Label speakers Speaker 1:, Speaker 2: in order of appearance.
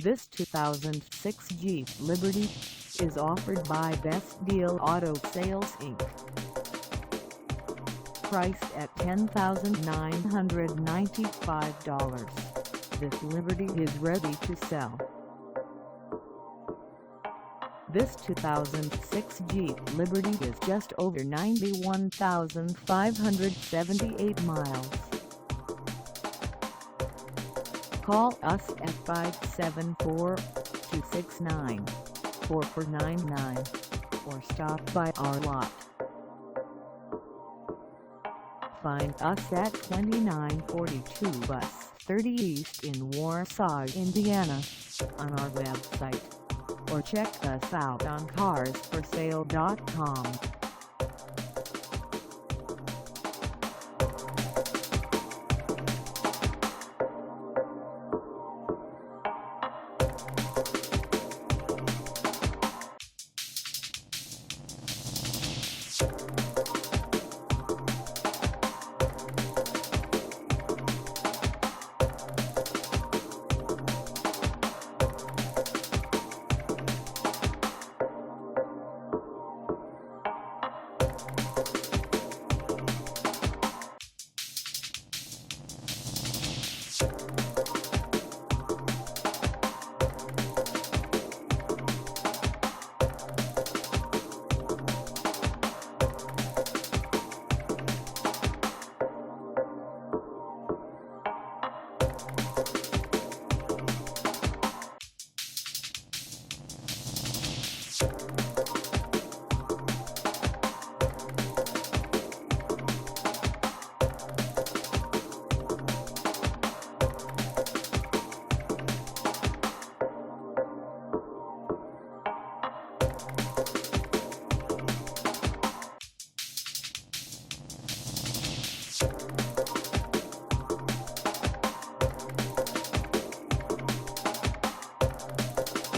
Speaker 1: This 2006 Jeep Liberty is offered by Best Deal Auto Sales Inc. Priced at $10,995, this Liberty is ready to sell. This 2006 Jeep Liberty is just over 91,578 miles. Call us at 574-269-4499 or stop by our lot. Find us at 2942 Bus 30 East in Warsaw, Indiana, on our website, or check us out on carsforsale.com.